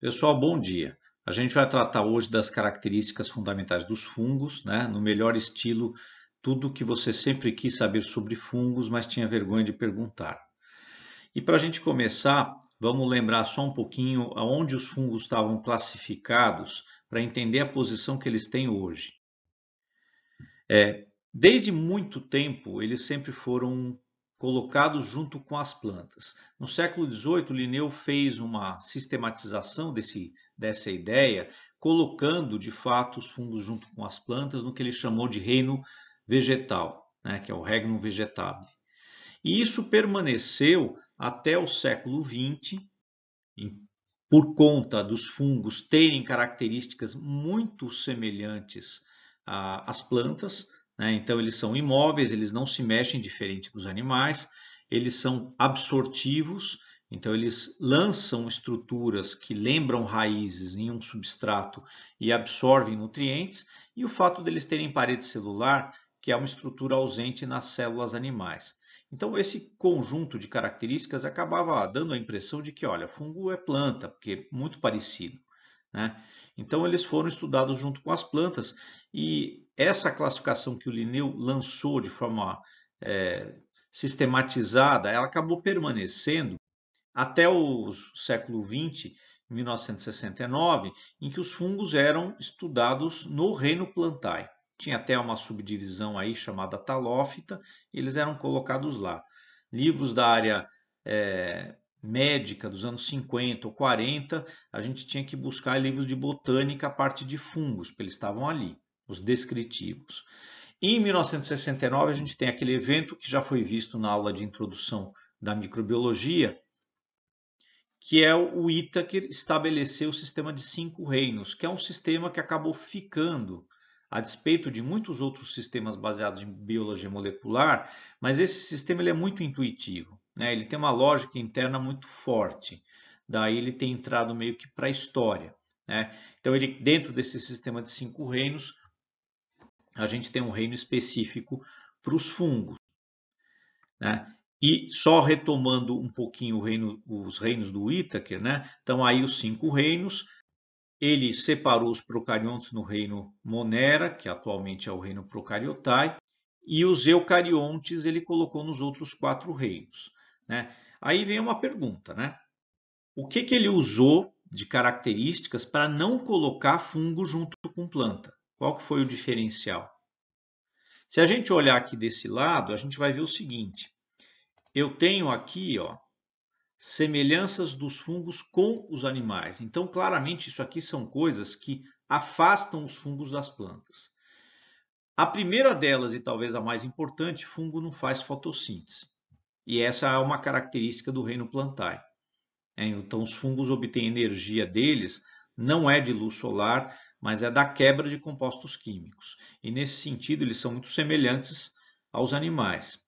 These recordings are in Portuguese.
Pessoal, bom dia. A gente vai tratar hoje das características fundamentais dos fungos, né? No melhor estilo, tudo que você sempre quis saber sobre fungos, mas tinha vergonha de perguntar. E para a gente começar, vamos lembrar só um pouquinho aonde os fungos estavam classificados para entender a posição que eles têm hoje. Desde muito tempo, eles sempre foram colocados junto com as plantas. No século XVIII, Linneu fez uma sistematização dessa ideia, colocando de fato os fungos junto com as plantas no que ele chamou de reino vegetal, né, que é o regnum vegetabile. E isso permaneceu até o século XX, por conta dos fungos terem características muito semelhantes às plantas, né? Então eles são imóveis, eles não se mexem diferente dos animais, eles são absortivos, então eles lançam estruturas que lembram raízes em um substrato e absorvem nutrientes, e o fato deles terem parede celular, que é uma estrutura ausente nas células animais. Então, esse conjunto de características acabava dando a impressão de que, olha, fungo é planta, porque é muito parecido, né? Então, eles foram estudados junto com as plantas e essa classificação que o Linneu lançou de forma sistematizada, ela acabou permanecendo até o século XX, 1969, em que os fungos eram estudados no reino Plantae. Tinha até uma subdivisão aí chamada Talófita, e eles eram colocados lá. Livros da área médica dos anos 50 ou 40, a gente tinha que buscar livros de botânica, a parte de fungos, porque eles estavam ali, os descritivos. Em 1969, a gente tem aquele evento que já foi visto na aula de introdução da microbiologia, que é o Whittaker estabeleceu o sistema de 5 reinos, que é um sistema que acabou ficando, a despeito de muitos outros sistemas baseados em biologia molecular, mas esse sistema ele é muito intuitivo, né? Ele tem uma lógica interna muito forte, daí ele tem entrado meio que para a história, né? Então, ele, dentro desse sistema de 5 reinos, a gente tem um reino específico para os fungos, né? E só retomando um pouquinho os reinos do Whittaker, né? Então aí os 5 reinos, ele separou os procariontes no reino Monera, que atualmente é o reino Procaryotae, e os eucariontes ele colocou nos outros 4 reinos, né? Aí vem uma pergunta, né? O que ele usou de características para não colocar fungo junto com planta? Qual que foi o diferencial? Se a gente olhar aqui desse lado, a gente vai ver o seguinte: eu tenho aqui, ó, semelhanças dos fungos com os animais. Então, claramente, isso aqui são coisas que afastam os fungos das plantas. A primeira delas, e talvez a mais importante, fungo não faz fotossíntese. E essa é uma característica do reino Plantae. Então, os fungos obtêm energia deles não é de luz solar, mas é da quebra de compostos químicos. E nesse sentido, eles são muito semelhantes aos animais.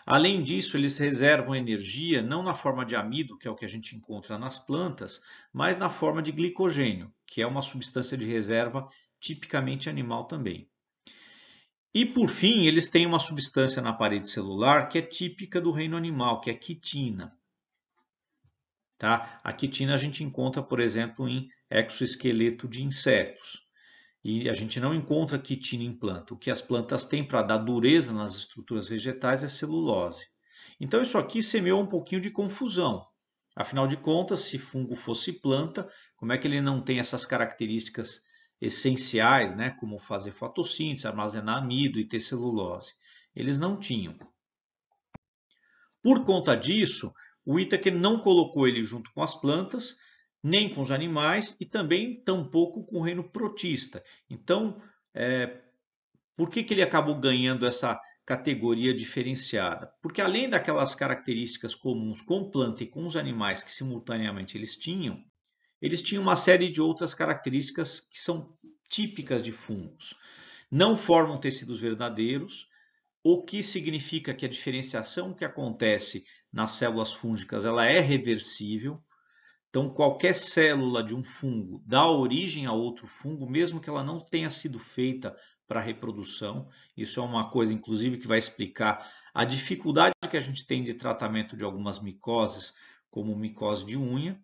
Além disso, eles reservam energia não na forma de amido, que é o que a gente encontra nas plantas, mas na forma de glicogênio, que é uma substância de reserva tipicamente animal também. E por fim, eles têm uma substância na parede celular que é típica do reino animal, que é quitina. Tá? A quitina a gente encontra, por exemplo, em exoesqueleto de insetos. E a gente não encontra quitina em planta. O que as plantas têm para dar dureza nas estruturas vegetais é celulose. Então isso aqui semeou um pouquinho de confusão. Afinal de contas, se fungo fosse planta, como é que ele não tem essas características essenciais, né, como fazer fotossíntese, armazenar amido e ter celulose? Eles não tinham. Por conta disso, o Whittaker não colocou ele junto com as plantas, nem com os animais e também tampouco com o reino protista. Então, por que ele acabou ganhando essa categoria diferenciada? Porque além daquelas características comuns com planta e com os animais que simultaneamente eles tinham uma série de outras características que são típicas de fungos. Não formam tecidos verdadeiros, o que significa que a diferenciação que acontece nas células fúngicas ela é reversível. Então, qualquer célula de um fungo dá origem a outro fungo, mesmo que ela não tenha sido feita para reprodução. Isso é uma coisa, inclusive, que vai explicar a dificuldade que a gente tem de tratamento de algumas micoses, como micose de unha.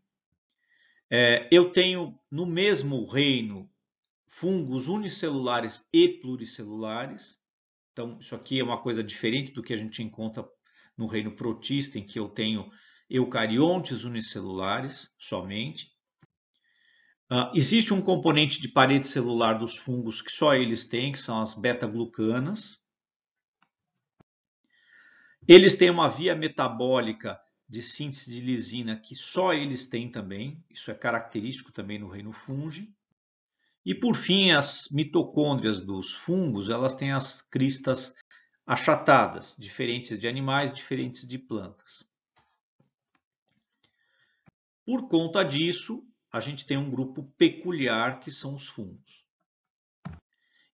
Eu tenho no mesmo reino fungos unicelulares e pluricelulares. Então, isso aqui é uma coisa diferente do que a gente encontra no reino protista, em que eu tenho eucariontes unicelulares somente. Existe um componente de parede celular dos fungos que só eles têm, que são as beta-glucanas. Eles têm uma via metabólica de síntese de lisina que só eles têm também. Isso é característico também no reino fungi. E por fim, as mitocôndrias dos fungos, elas têm as cristas achatadas, diferentes de animais, diferentes de plantas. Por conta disso, a gente tem um grupo peculiar que são os fungos.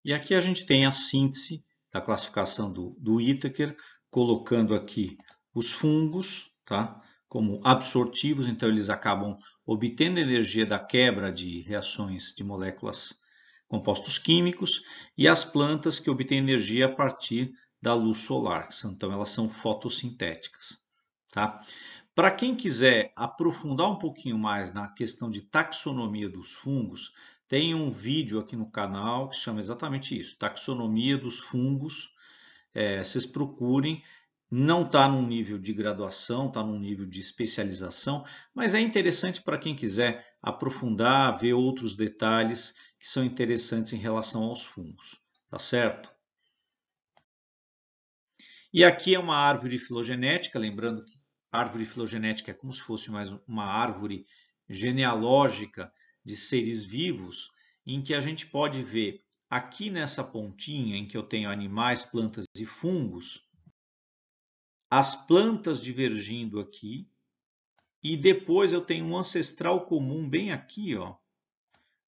E aqui a gente tem a síntese da classificação do Whittaker, colocando aqui os fungos, tá? Como absortivos, então eles acabam obtendo energia da quebra de reações de moléculas, compostos químicos, e as plantas que obtêm energia a partir da luz solar, então elas são fotossintéticas. Tá? Para quem quiser aprofundar um pouquinho mais na questão de taxonomia dos fungos, tem um vídeo aqui no canal que chama exatamente isso, taxonomia dos fungos. Vocês procurem, não está num nível de graduação, está num nível de especialização, mas é interessante para quem quiser aprofundar, ver outros detalhes que são interessantes em relação aos fungos, tá certo? E aqui é uma árvore filogenética, lembrando que a árvore filogenética é como se fosse mais uma árvore genealógica de seres vivos, em que a gente pode ver aqui nessa pontinha em que eu tenho animais, plantas e fungos, as plantas divergindo aqui, e depois eu tenho um ancestral comum bem aqui, ó.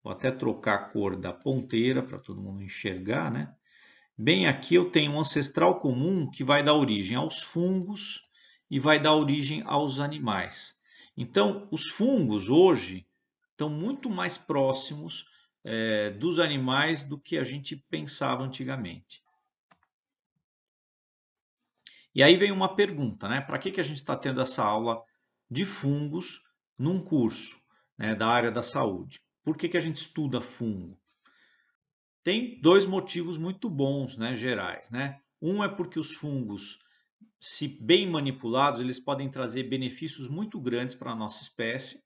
Vou até trocar a cor da ponteira para todo mundo enxergar, né? Bem aqui eu tenho um ancestral comum que vai dar origem aos fungos e vai dar origem aos animais. Então, os fungos hoje estão muito mais próximos dos animais do que a gente pensava antigamente. E aí vem uma pergunta, né? Para que a gente está tendo essa aula de fungos num curso, né, da área da saúde? Por que a gente estuda fungo? Tem dois motivos muito bons, né, gerais, né? Um é porque os fungos, se bem manipulados, eles podem trazer benefícios muito grandes para a nossa espécie.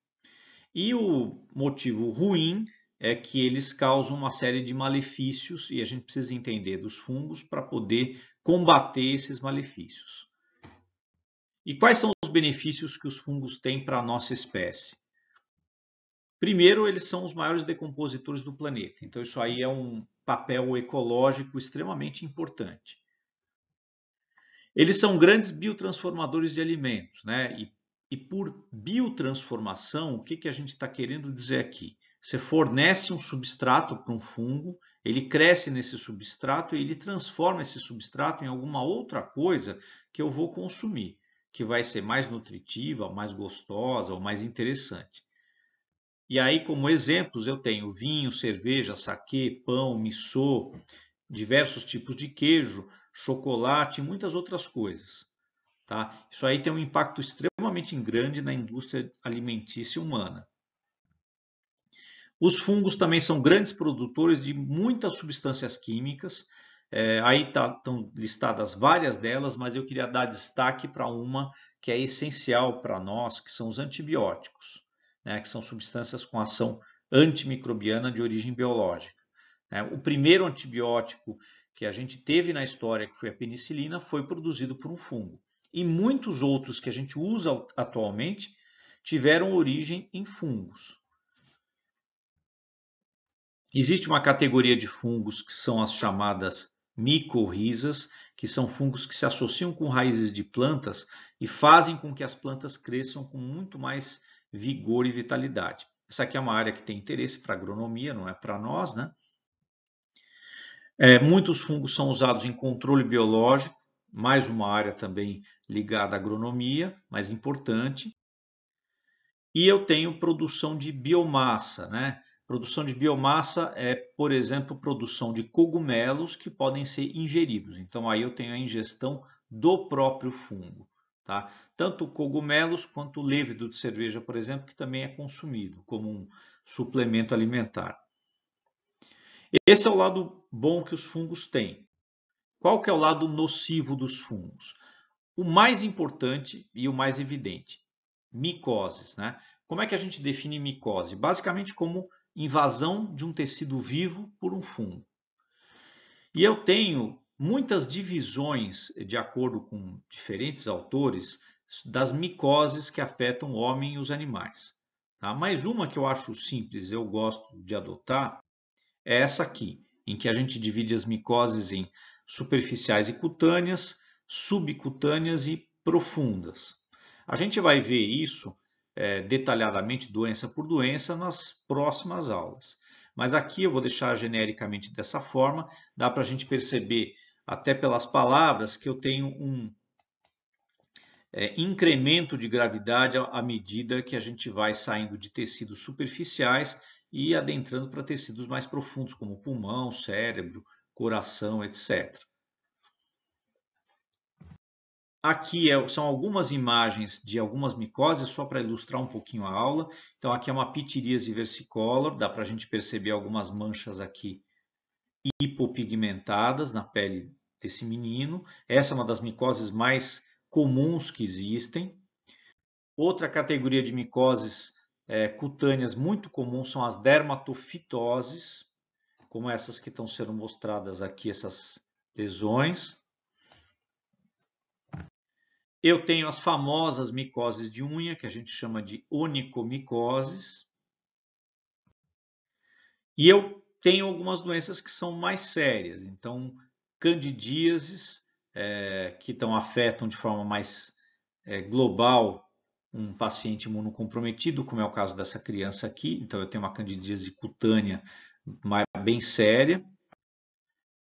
E o motivo ruim é que eles causam uma série de malefícios e a gente precisa entender dos fungos para poder combater esses malefícios. E quais são os benefícios que os fungos têm para a nossa espécie? Primeiro, eles são os maiores decompositores do planeta. Então, isso aí é um papel ecológico extremamente importante. Eles são grandes biotransformadores de alimentos, né? E por biotransformação, o que a gente está querendo dizer aqui? Você fornece um substrato para um fungo, ele cresce nesse substrato e ele transforma esse substrato em alguma outra coisa que eu vou consumir, que vai ser mais nutritiva, mais gostosa ou mais interessante. E aí, como exemplos, eu tenho vinho, cerveja, saquê, pão, missô, diversos tipos de queijo, chocolate e muitas outras coisas. Tá? Isso aí tem um impacto extremamente grande na indústria alimentícia humana. Os fungos também são grandes produtores de muitas substâncias químicas. Aí estão listadas várias delas, mas eu queria dar destaque para uma que é essencial para nós, que são os antibióticos, né, que são substâncias com ação antimicrobiana de origem biológica. O primeiro antibiótico que a gente teve na história, que foi a penicilina, foi produzido por um fungo. E muitos outros que a gente usa atualmente tiveram origem em fungos. Existe uma categoria de fungos que são as chamadas micorrizas, que são fungos que se associam com raízes de plantas e fazem com que as plantas cresçam com muito mais vigor e vitalidade. Essa aqui é uma área que tem interesse para agronomia, não é para nós, né? Muitos fungos são usados em controle biológico, mais uma área também ligada à agronomia, mas importante. E eu tenho produção de biomassa, né? Produção de biomassa é, por exemplo, produção de cogumelos que podem ser ingeridos. Então aí eu tenho a ingestão do próprio fungo, tá? Tanto cogumelos quanto o levedor de cerveja, por exemplo, que também é consumido como um suplemento alimentar. Esse é o lado bom que os fungos têm. Qual que é o lado nocivo dos fungos? O mais importante e o mais evidente, micoses, né? Como é que a gente define micose? Basicamente como invasão de um tecido vivo por um fungo. E eu tenho muitas divisões, de acordo com diferentes autores, das micoses que afetam o homem e os animais. Tá? Mas uma que eu acho simples, eu gosto de adotar, é essa aqui, em que a gente divide as micoses em superficiais e cutâneas, subcutâneas e profundas. A gente vai ver isso detalhadamente, doença por doença, nas próximas aulas. Mas aqui eu vou deixar genericamente dessa forma, dá para a gente perceber, até pelas palavras, que eu tenho um incremento de gravidade à medida que a gente vai saindo de tecidos superficiais e adentrando para tecidos mais profundos, como pulmão, cérebro, coração, etc. Aqui são algumas imagens de algumas micoses, só para ilustrar um pouquinho a aula. Então, aqui é uma pitiríase versicolor, dá para a gente perceber algumas manchas aqui hipopigmentadas na pele desse menino. Essa é uma das micoses mais comuns que existem. Outra categoria de micoses cutâneas muito comum são as dermatofitoses, como essas que estão sendo mostradas aqui, essas lesões. Eu tenho as famosas micoses de unha, que a gente chama de onicomicoses. E eu tenho algumas doenças que são mais sérias. Então, candidíases, que afetam de forma mais global um paciente imunocomprometido, como é o caso dessa criança aqui. Então, eu tenho uma candidíase cutânea bem séria.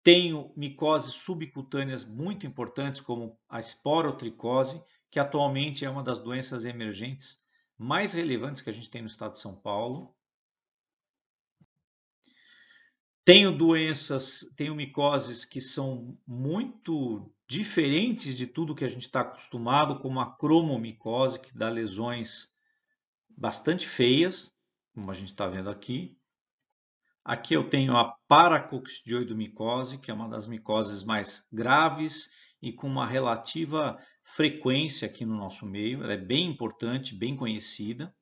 Tenho micoses subcutâneas muito importantes, como a esporotricose, que atualmente é uma das doenças emergentes mais relevantes que a gente tem no estado de São Paulo. Tenho micoses que são muito diferentes de tudo que a gente está acostumado, como a cromomicose, que dá lesões bastante feias, como a gente está vendo aqui. Aqui eu tenho a paracoccidioidomicose, que é uma das micoses mais graves e com uma relativa frequência aqui no nosso meio. Ela é bem importante, bem conhecida.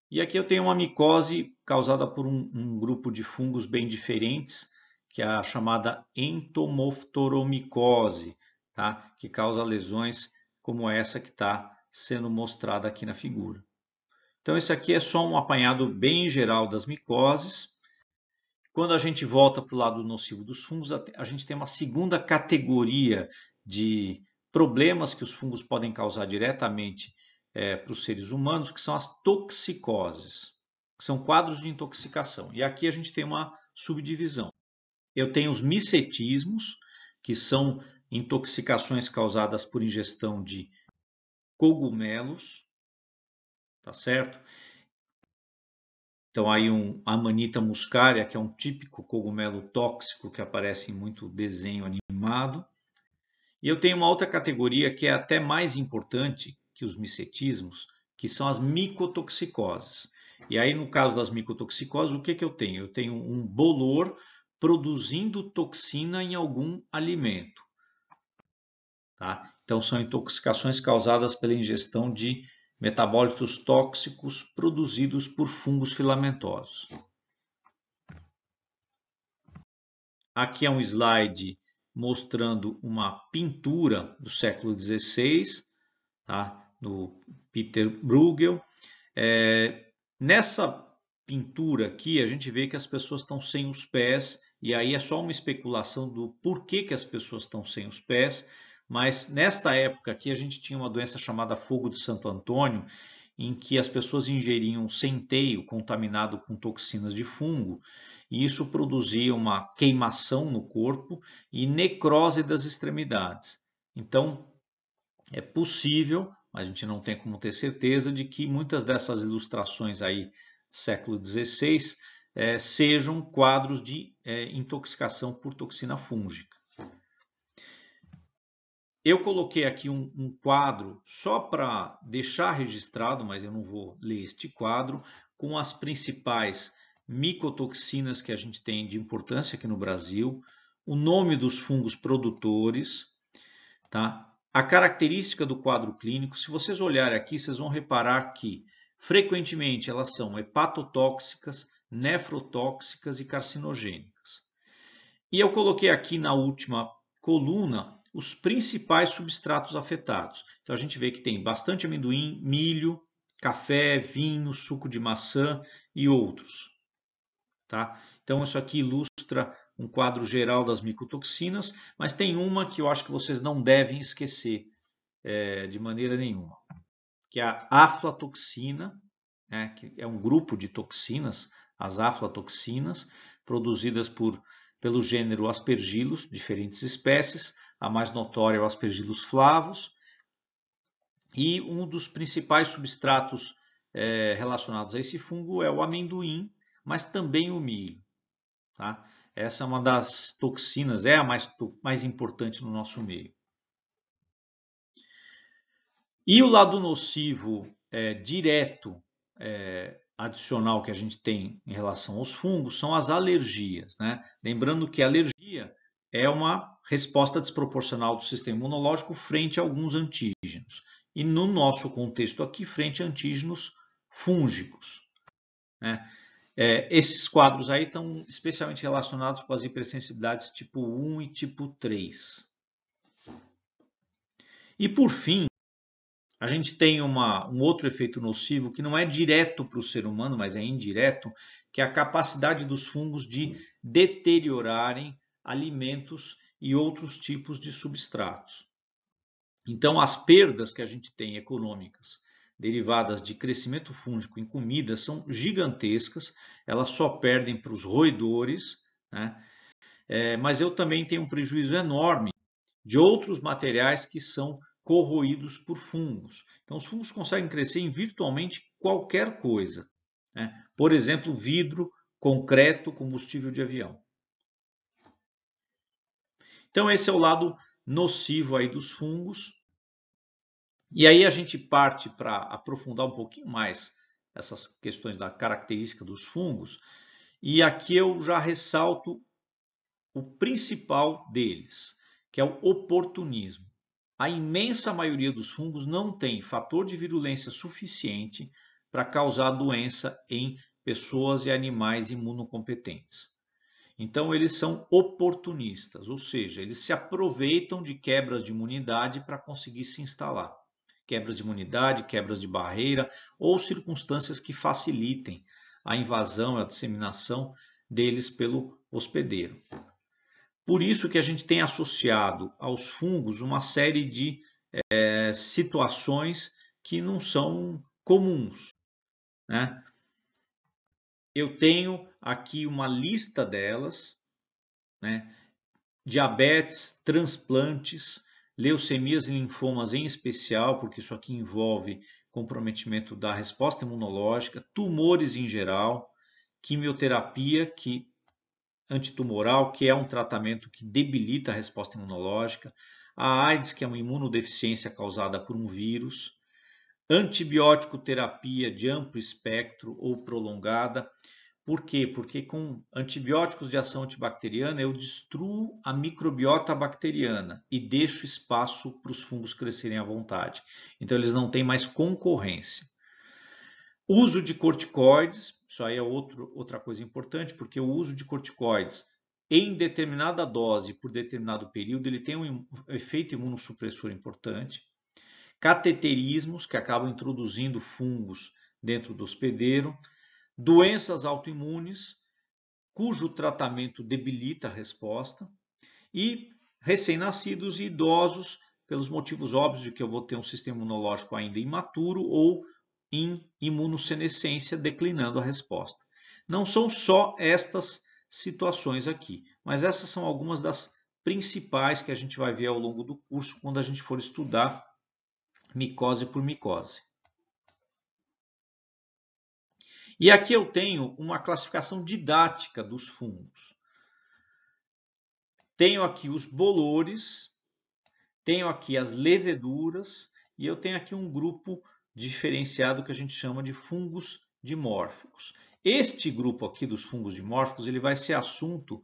E aqui eu tenho uma micose causada por um grupo de fungos bem diferentes, que é a chamada entomoftoromicose, tá? Que causa lesões como essa que está sendo mostrada aqui na figura. Então, esse aqui é só um apanhado bem geral das micoses. Quando a gente volta para o lado nocivo dos fungos, a gente tem uma segunda categoria de problemas que os fungos podem causar diretamente para os seres humanos, que são as toxicoses, que são quadros de intoxicação. E aqui a gente tem uma subdivisão. Eu tenho os micetismos, que são intoxicações causadas por ingestão de cogumelos, tá certo? Então, aí a Amanita muscaria, que é um típico cogumelo tóxico que aparece em muito desenho animado. E eu tenho uma outra categoria que é até mais importante que os micetismos, que são as micotoxicoses. E aí, no caso das micotoxicoses, o que eu tenho? Eu tenho um bolor produzindo toxina em algum alimento. Tá? Então, são intoxicações causadas pela ingestão de metabólitos tóxicos produzidos por fungos filamentosos. Aqui é um slide mostrando uma pintura do século XVI, tá? Do Peter Bruegel. Nessa pintura aqui, a gente vê que as pessoas estão sem os pés, e aí é só uma especulação do porquê que as pessoas estão sem os pés, mas nesta época aqui a gente tinha uma doença chamada fogo de Santo Antônio, em que as pessoas ingeriam centeio contaminado com toxinas de fungo, e isso produzia uma queimação no corpo e necrose das extremidades. Então, é possível, mas a gente não tem como ter certeza, de que muitas dessas ilustrações aí, século XVI, sejam quadros de intoxicação por toxina fúngica. Eu coloquei aqui um quadro só para deixar registrado, mas eu não vou ler este quadro, com as principais micotoxinas que a gente tem de importância aqui no Brasil, o nome dos fungos produtores, tá? A característica do quadro clínico. Se vocês olharem aqui, vocês vão reparar que frequentemente elas são hepatotóxicas, nefrotóxicas e carcinogênicas. E eu coloquei aqui na última coluna os principais substratos afetados. Então a gente vê que tem bastante amendoim, milho, café, vinho, suco de maçã e outros. Tá? Então isso aqui ilustra um quadro geral das micotoxinas, mas tem uma que eu acho que vocês não devem esquecer de maneira nenhuma, que é a aflatoxina, né, que é um grupo de toxinas, as aflatoxinas, produzidas pelo gênero Aspergillus, diferentes espécies. A mais notória é o Aspergillus flavus. E um dos principais substratos relacionados a esse fungo é o amendoim, mas também o milho. Tá? Essa é uma das toxinas, é a mais importante no nosso meio. E o lado nocivo direto, adicional que a gente tem em relação aos fungos são as alergias, né? Lembrando que a alergia é uma resposta desproporcional do sistema imunológico frente a alguns antígenos. E no nosso contexto aqui, frente a antígenos fúngicos, né? Esses quadros aí estão especialmente relacionados com as hipersensibilidades tipo 1 e tipo 3. E por fim, a gente tem um outro efeito nocivo que não é direto para o ser humano, mas é indireto, que é a capacidade dos fungos de deteriorarem alimentos e outros tipos de substratos. Então, as perdas que a gente tem econômicas derivadas de crescimento fúngico em comida são gigantescas, elas só perdem para os roedores, né? Mas eu também tenho um prejuízo enorme de outros materiais que são corroídos por fungos. Então, os fungos conseguem crescer em virtualmente qualquer coisa, né? Por exemplo, vidro, concreto, combustível de avião. Então, esse é o lado nocivo aí dos fungos. E aí a gente parte para aprofundar um pouquinho mais essas questões da característica dos fungos. E aqui eu já ressalto o principal deles, que é o oportunismo. A imensa maioria dos fungos não tem fator de virulência suficiente para causar doença em pessoas e animais imunocompetentes. Então, eles são oportunistas, ou seja, eles se aproveitam de quebras de imunidade para conseguir se instalar. Quebras de imunidade, quebras de barreira ou circunstâncias que facilitem a invasão e a disseminação deles pelo hospedeiro. Por isso que a gente tem associado aos fungos uma série de situações que não são comuns, né? Eu tenho aqui uma lista delas, né? Diabetes, transplantes, leucemias e linfomas em especial, porque isso aqui envolve comprometimento da resposta imunológica, tumores em geral, quimioterapia, antitumoral, que é um tratamento que debilita a resposta imunológica, a AIDS, que é uma imunodeficiência causada por um vírus, antibiótico terapia de amplo espectro ou prolongada. Por quê? Porque com antibióticos de ação antibacteriana eu destruo a microbiota bacteriana e deixo espaço para os fungos crescerem à vontade. Então eles não têm mais concorrência. Uso de corticoides, isso aí é outra coisa importante, porque o uso de corticoides em determinada dose por determinado período, ele tem um efeito imunossupressor importante. Cateterismos, que acabam introduzindo fungos dentro do hospedeiro. Doenças autoimunes, cujo tratamento debilita a resposta. E recém-nascidos e idosos, pelos motivos óbvios de que eu vou ter um sistema imunológico ainda imaturo ou em imunossenescência, declinando a resposta. Não são só estas situações aqui, mas essas são algumas das principais que a gente vai ver ao longo do curso quando a gente for estudar micose por micose. E aqui eu tenho uma classificação didática dos fungos. Tenho aqui os bolores, tenho aqui as leveduras e eu tenho aqui um grupo diferenciado que a gente chama de fungos dimórficos. Este grupo aqui dos fungos dimórficos ele vai ser assunto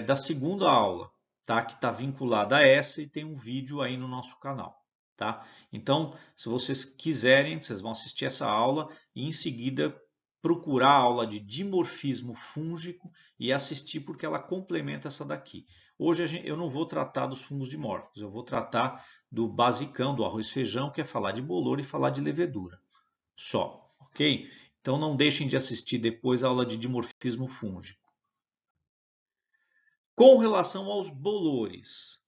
da segunda aula, tá? Que está vinculada a essa e tem um vídeo aí no nosso canal. Tá? Então, se vocês quiserem, vocês vão assistir essa aula e em seguida procurar a aula de dimorfismo fúngico e assistir porque ela complementa essa daqui. Hoje eu não vou tratar dos fungos dimórficos, eu vou tratar do basicão, do arroz e feijão, que é falar de bolor e falar de levedura. Só, ok? Então não deixem de assistir depois a aula de dimorfismo fúngico. Com relação aos bolores,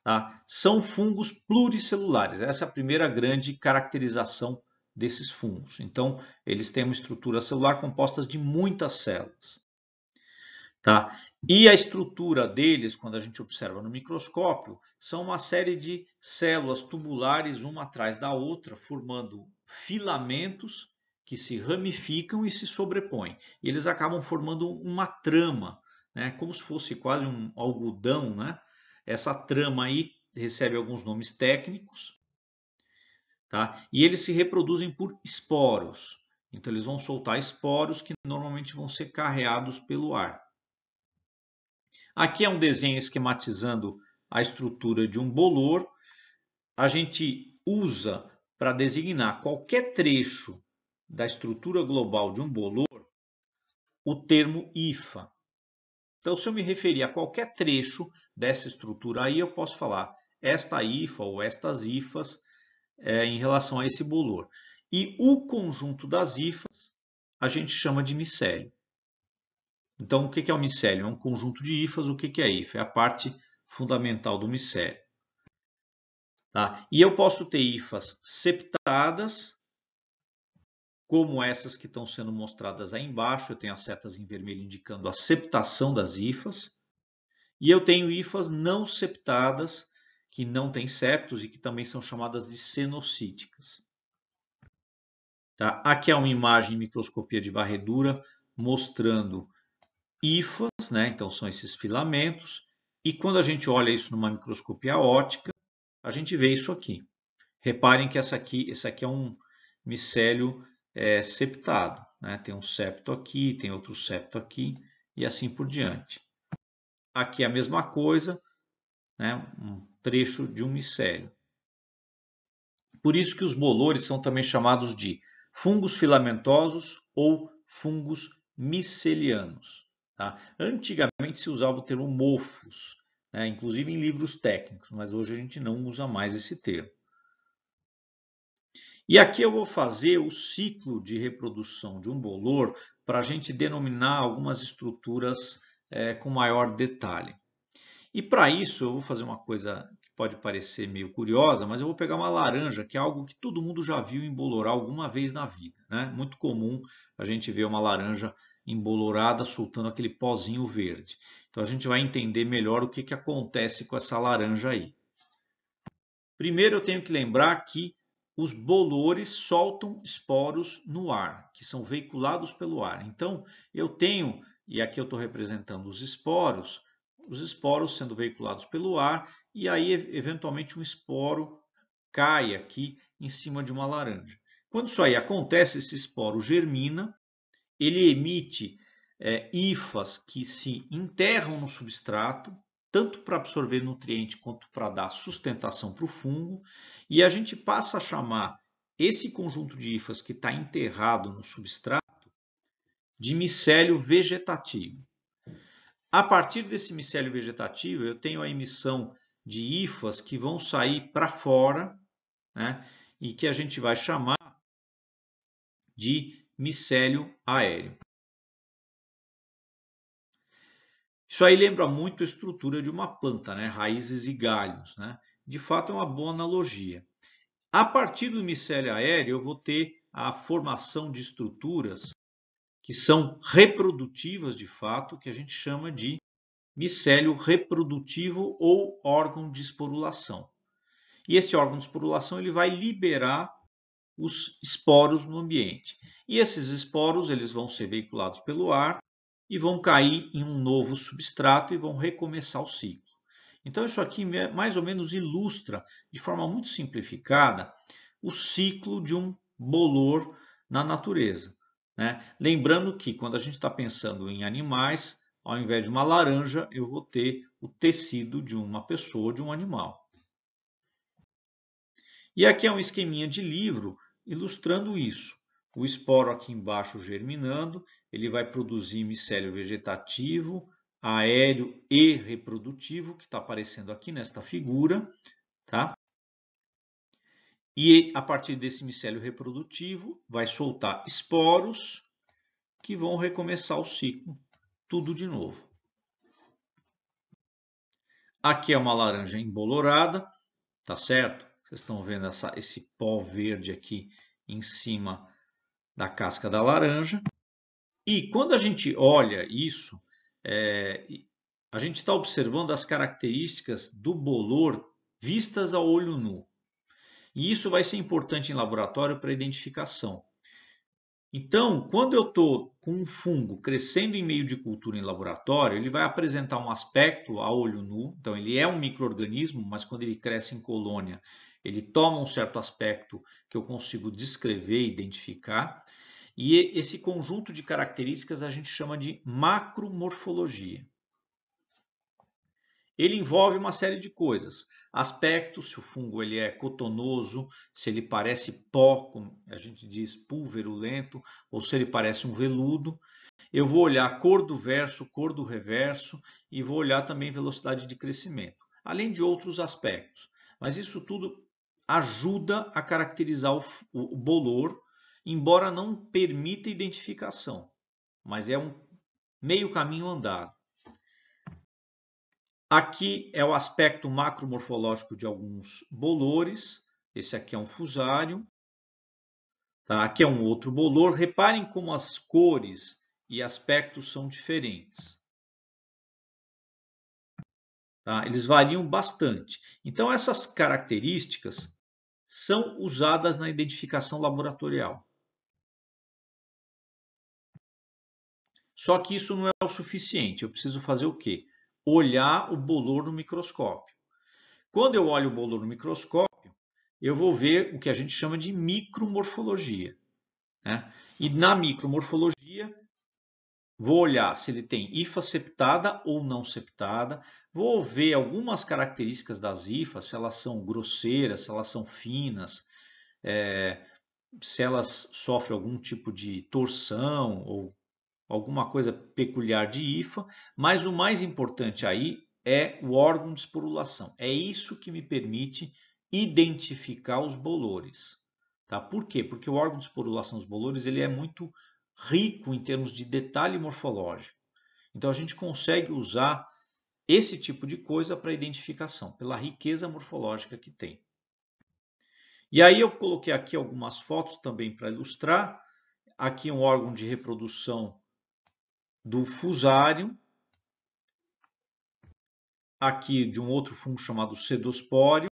tá? São fungos pluricelulares. Essa é a primeira grande caracterização desses fungos. Então, eles têm uma estrutura celular composta de muitas células. Tá? E a estrutura deles, quando a gente observa no microscópio, são uma série de células tubulares, uma atrás da outra, formando filamentos que se ramificam e se sobrepõem. E eles acabam formando uma trama, né? Como se fosse quase um algodão, né? Essa trama aí recebe alguns nomes técnicos, tá? E eles se reproduzem por esporos. Então eles vão soltar esporos que normalmente vão ser carreados pelo ar. Aqui é um desenho esquematizando a estrutura de um bolor. A gente usa para designar qualquer trecho da estrutura global de um bolor o termo hifa. Então, se eu me referir a qualquer trecho dessa estrutura aí, eu posso falar esta hifa ou estas hifas em relação a esse bolor. E o conjunto das hifas a gente chama de micélio. Então, o que é o micélio? É um conjunto de hifas. O que é hifa? É a parte fundamental do micélio. Tá? E eu posso ter hifas septadas, como essas que estão sendo mostradas aí embaixo. Eu tenho as setas em vermelho indicando a septação das hifas. E eu tenho hifas não septadas, que não têm septos e que também são chamadas de cenocíticas. Tá? Aqui é uma imagem em microscopia de varredura mostrando hifas, né? Então são esses filamentos. E quando a gente olha isso numa microscopia óptica, a gente vê isso aqui. Reparem que esse aqui é um micélio septado, né? Tem um septo aqui, tem outro septo aqui e assim por diante. Aqui é a mesma coisa, né? Um trecho de um micélio. Por isso que os bolores são também chamados de fungos filamentosos ou fungos micelianos. Tá? Antigamente se usava o termo mofos, né? Inclusive em livros técnicos, mas hoje a gente não usa mais esse termo. E aqui eu vou fazer o ciclo de reprodução de um bolor para a gente denominar algumas estruturas com maior detalhe. E para isso eu vou fazer uma coisa que pode parecer meio curiosa, mas eu vou pegar uma laranja, que é algo que todo mundo já viu embolorar alguma vez na vida, né? Muito comum a gente ver uma laranja embolorada soltando aquele pozinho verde. Então a gente vai entender melhor o que acontece com essa laranja aí. Primeiro eu tenho que lembrar que os bolores soltam esporos no ar, que são veiculados pelo ar. Então eu tenho, e aqui eu estou representando os esporos sendo veiculados pelo ar, e aí eventualmente um esporo cai aqui em cima de uma laranja. Quando isso aí acontece, esse esporo germina, ele emite hifas que se enterram no substrato, tanto para absorver nutriente quanto para dar sustentação para o fungo, e a gente passa a chamar esse conjunto de hifas que está enterrado no substrato de micélio vegetativo. A partir desse micélio vegetativo, eu tenho a emissão de hifas que vão sair para fora, né, e que a gente vai chamar de micélio aéreo. Isso aí lembra muito a estrutura de uma planta, né? Raízes e galhos, né? De fato é uma boa analogia. A partir do micélio aéreo eu vou ter a formação de estruturas que são reprodutivas de fato, que a gente chama de micélio reprodutivo ou órgão de esporulação. E esse órgão de esporulação ele vai liberar os esporos no ambiente. E esses esporos eles vão ser veiculados pelo ar e vão cair em um novo substrato e vão recomeçar o ciclo. Então, isso aqui mais ou menos ilustra, de forma muito simplificada, o ciclo de um bolor na natureza, né? Lembrando que quando a gente está pensando em animais, ao invés de uma laranja, eu vou ter o tecido de uma pessoa, de um animal. E aqui é um esqueminha de livro ilustrando isso. O esporo aqui embaixo germinando, ele vai produzir micélio vegetativo, aéreo e reprodutivo, que está aparecendo aqui nesta figura, tá? E a partir desse micélio reprodutivo, vai soltar esporos que vão recomeçar o ciclo, tudo de novo. Aqui é uma laranja embolorada, tá certo? Vocês estão vendo esse pó verde aqui em cima da casca da laranja. E quando a gente olha isso, a gente está observando as características do bolor vistas a olho nu. E isso vai ser importante em laboratório para identificação. Então, quando eu estou com um fungo crescendo em meio de cultura em laboratório, ele vai apresentar um aspecto a olho nu. Então, ele é um micro-organismo, mas quando ele cresce em colônia, ele toma um certo aspecto que eu consigo descrever e identificar. E esse conjunto de características a gente chama de macromorfologia. Ele envolve uma série de coisas. Aspectos, se o fungo ele é cotonoso, se ele parece pó, como a gente diz, pulverulento, ou se ele parece um veludo. Eu vou olhar a cor do verso, cor do reverso e vou olhar também velocidade de crescimento, além de outros aspectos. Mas isso tudo ajuda a caracterizar o bolor, embora não permita identificação, mas é um meio caminho andado. Aqui é o aspecto macromorfológico de alguns bolores. Esse aqui é um fusário. Tá? Aqui é um outro bolor. Reparem como as cores e aspectos são diferentes. Tá? Eles variam bastante. Então, essas características são usadas na identificação laboratorial. Só que isso não é o suficiente. Eu preciso fazer o quê? Olhar o bolor no microscópio. Quando eu olho o bolor no microscópio, eu vou ver o que a gente chama de micromorfologia, né? E na micromorfologia, vou olhar se ele tem hifa septada ou não septada, vou ver algumas características das hifas, se elas são grosseiras, se elas são finas, se elas sofrem algum tipo de torção ou alguma coisa peculiar de hifa, mas o mais importante aí é o órgão de esporulação. É isso que me permite identificar os bolores. Tá? Por quê? Porque o órgão de esporulação dos bolores ele é muito rico em termos de detalhe morfológico. Então a gente consegue usar esse tipo de coisa para identificação, pela riqueza morfológica que tem. E aí eu coloquei aqui algumas fotos também para ilustrar. Aqui um órgão de reprodução do fusário, aqui de um outro fungo chamado Pseudosporium,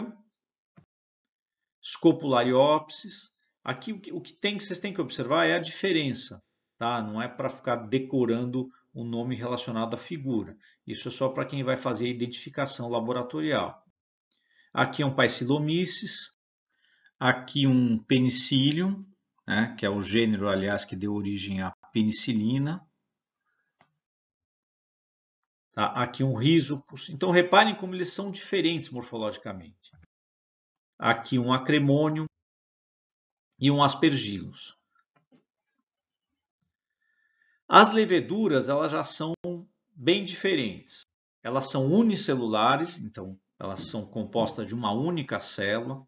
Scopulariopsis. Aqui o que vocês têm que observar é a diferença, tá? Não é para ficar decorando o nome relacionado à figura. Isso é só para quem vai fazer a identificação laboratorial. Aqui é um Paecilomyces, aqui um Penicillium, né, que é o gênero, aliás, que deu origem à penicilina. Tá? Aqui um Rhizopus. Então, reparem como eles são diferentes morfologicamente. Aqui um Acremonium e um Aspergillus. As leveduras elas já são bem diferentes. Elas são unicelulares, então elas são compostas de uma única célula.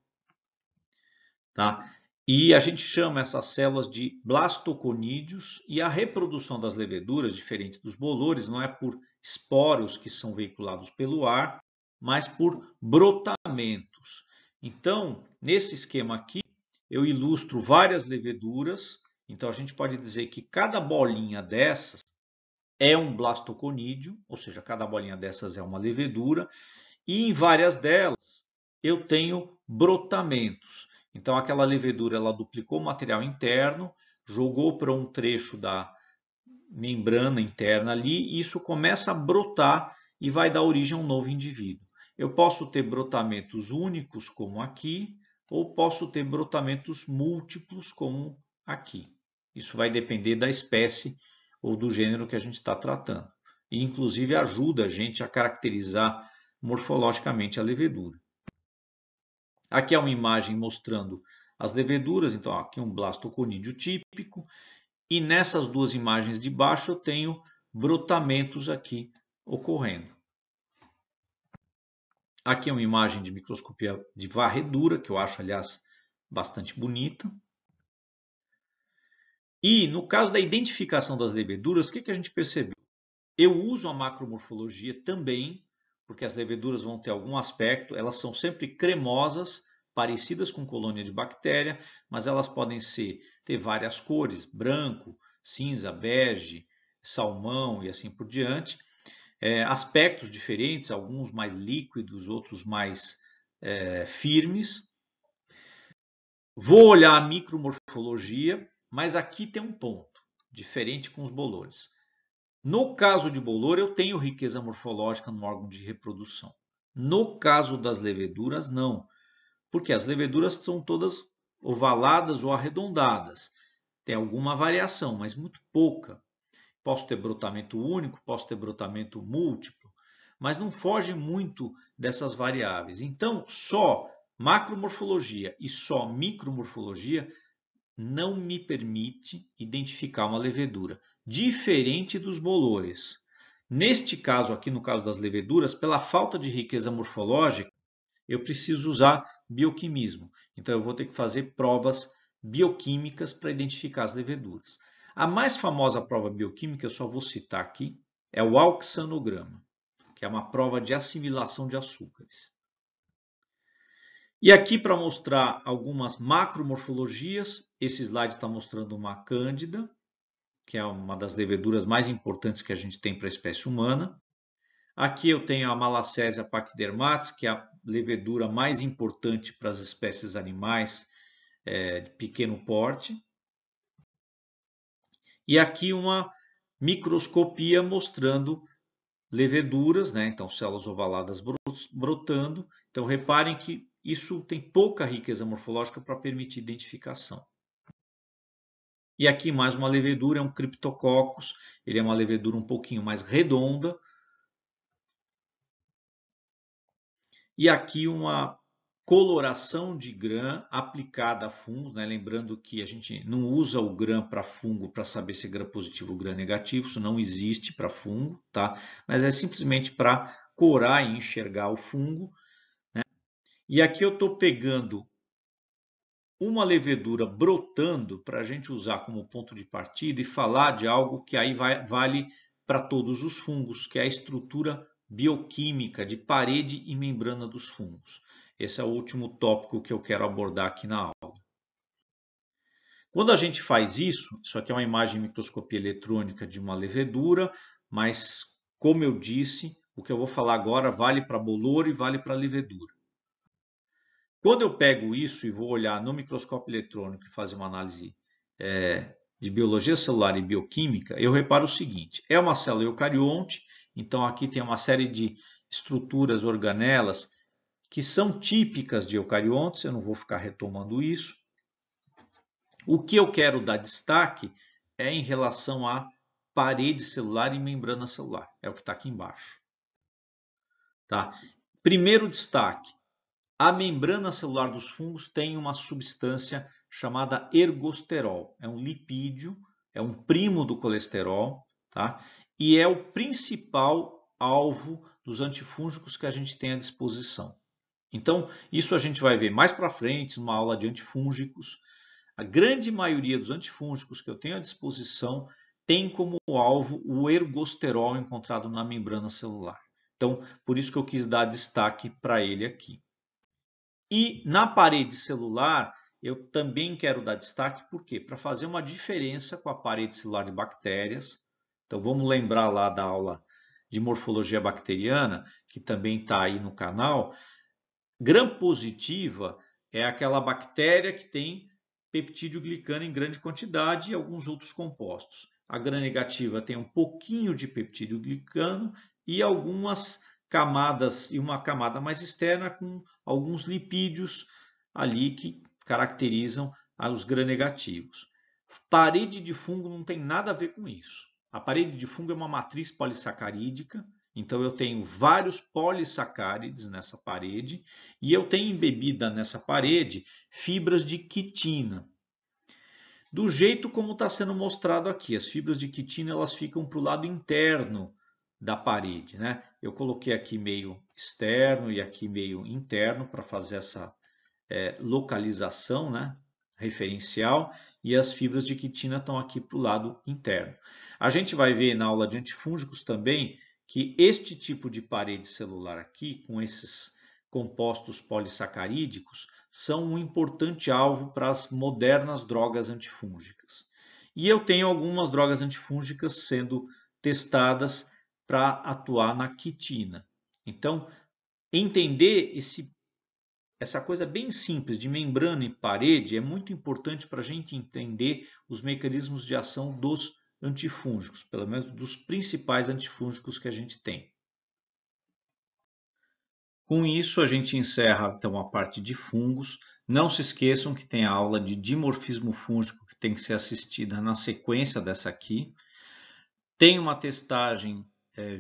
Tá? E a gente chama essas células de blastoconídeos, e a reprodução das leveduras, diferente dos bolores, não é por esporos que são veiculados pelo ar, mas por brotamentos. Então, nesse esquema aqui, eu ilustro várias leveduras. Então, a gente pode dizer que cada bolinha dessas é um blastoconídeo, ou seja, cada bolinha dessas é uma levedura, e em várias delas eu tenho brotamentos. Então, aquela levedura ela duplicou o material interno, jogou para um trecho da membrana interna ali, e isso começa a brotar e vai dar origem a um novo indivíduo. Eu posso ter brotamentos únicos, como aqui, ou posso ter brotamentos múltiplos, como aqui. Isso vai depender da espécie ou do gênero que a gente está tratando. E, inclusive, ajuda a gente a caracterizar morfologicamente a levedura. Aqui é uma imagem mostrando as leveduras. Então, aqui um blastoconídeo típico. E nessas duas imagens de baixo eu tenho brotamentos aqui ocorrendo. Aqui é uma imagem de microscopia de varredura, que eu acho, aliás, bastante bonita. E no caso da identificação das leveduras, o que a gente percebeu? Eu uso a macromorfologia também, porque as leveduras vão ter algum aspecto, elas são sempre cremosas, parecidas com colônia de bactéria, mas elas podem ter várias cores, branco, cinza, bege, salmão e assim por diante. Aspectos diferentes, alguns mais líquidos, outros mais firmes. Vou olhar a micromorfologia, mas aqui tem um ponto, diferente com os bolores. No caso de bolor, eu tenho riqueza morfológica no órgão de reprodução. No caso das leveduras, não, porque as leveduras são todas ovaladas ou arredondadas. Tem alguma variação, mas muito pouca. Posso ter brotamento único, posso ter brotamento múltiplo, mas não foge muito dessas variáveis. Então, só macromorfologia e só micromorfologia não me permite identificar uma levedura, diferente dos bolores. Neste caso aqui, no caso das leveduras, pela falta de riqueza morfológica, eu preciso usar bioquimismo. Então, eu vou ter que fazer provas bioquímicas para identificar as leveduras. A mais famosa prova bioquímica, eu só vou citar aqui, é o auxanograma, que é uma prova de assimilação de açúcares. E aqui para mostrar algumas macromorfologias, esse slide está mostrando uma cândida, que é uma das leveduras mais importantes que a gente tem para a espécie humana. Aqui eu tenho a Malassezia pachydermatis, que é a levedura mais importante para as espécies animais de pequeno porte. E aqui uma microscopia mostrando leveduras, né? Então células ovaladas brotando. Então reparem que isso tem pouca riqueza morfológica para permitir identificação. E aqui mais uma levedura, é um Cryptococcus. Ele é uma levedura um pouquinho mais redonda. E aqui uma coloração de gram aplicada a fungos, né? Lembrando que a gente não usa o gram para fungo para saber se é gram positivo ou gram negativo, isso não existe para fungo, tá? Mas é simplesmente para corar e enxergar o fungo, né? E aqui eu estou pegando uma levedura brotando para a gente usar como ponto de partida e falar de algo que aí vale para todos os fungos, que é a estrutura bioquímica de parede e membrana dos fungos. Esse é o último tópico que eu quero abordar aqui na aula. Quando a gente faz isso aqui é uma imagem de microscopia eletrônica de uma levedura, mas, como eu disse, o que eu vou falar agora vale para bolor e vale para levedura. Quando eu pego isso e vou olhar no microscópio eletrônico e fazer uma análise de biologia celular e bioquímica, eu reparo o seguinte: é uma célula eucarionte, então aqui tem uma série de estruturas, organelas, que são típicas de eucariontes, eu não vou ficar retomando isso. O que eu quero dar destaque é em relação à parede celular e membrana celular, é o que está aqui embaixo. Tá? Primeiro destaque: a membrana celular dos fungos tem uma substância chamada ergosterol. É um lipídio, é um primo do colesterol, tá? E é o principal alvo dos antifúngicos que a gente tem à disposição. Então, isso a gente vai ver mais para frente, numa aula de antifúngicos. A grande maioria dos antifúngicos que eu tenho à disposição tem como alvo o ergosterol encontrado na membrana celular. Então, por isso que eu quis dar destaque para ele aqui. E na parede celular, eu também quero dar destaque, por quê? Para fazer uma diferença com a parede celular de bactérias. Então, vamos lembrar lá da aula de morfologia bacteriana, que também está aí no canal. Gram-positiva é aquela bactéria que tem peptídeo glicano em grande quantidade e alguns outros compostos. A gram-negativa tem um pouquinho de peptídeo glicano e algumas camadas e uma camada mais externa com alguns lipídios ali que caracterizam os gram-negativos. Parede de fungo não tem nada a ver com isso. A parede de fungo é uma matriz polissacarídica, então eu tenho vários polissacárides nessa parede e eu tenho embebida nessa parede fibras de quitina. Do jeito como está sendo mostrado aqui, as fibras de quitina elas ficam para o lado interno da parede, né? Eu coloquei aqui meio externo e aqui meio interno para fazer essa localização, né? Referencial, e as fibras de quitina estão aqui para o lado interno. A gente vai ver na aula de antifúngicos também que este tipo de parede celular aqui, com esses compostos polissacarídicos, são um importante alvo para as modernas drogas antifúngicas. E eu tenho algumas drogas antifúngicas sendo testadas para atuar na quitina. Então, entender essa coisa bem simples de membrana e parede é muito importante para a gente entender os mecanismos de ação dos antifúngicos, pelo menos dos principais antifúngicos que a gente tem. Com isso, a gente encerra então a parte de fungos. Não se esqueçam que tem a aula de dimorfismo fúngico que tem que ser assistida na sequência dessa aqui. Tem uma testagem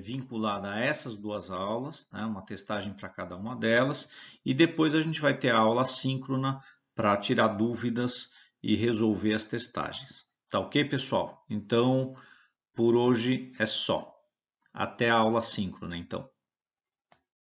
vinculada a essas duas aulas, né? Uma testagem para cada uma delas, e depois a gente vai ter a aula síncrona para tirar dúvidas e resolver as testagens. Tá ok, pessoal? Então, por hoje é só. Até a aula síncrona, então.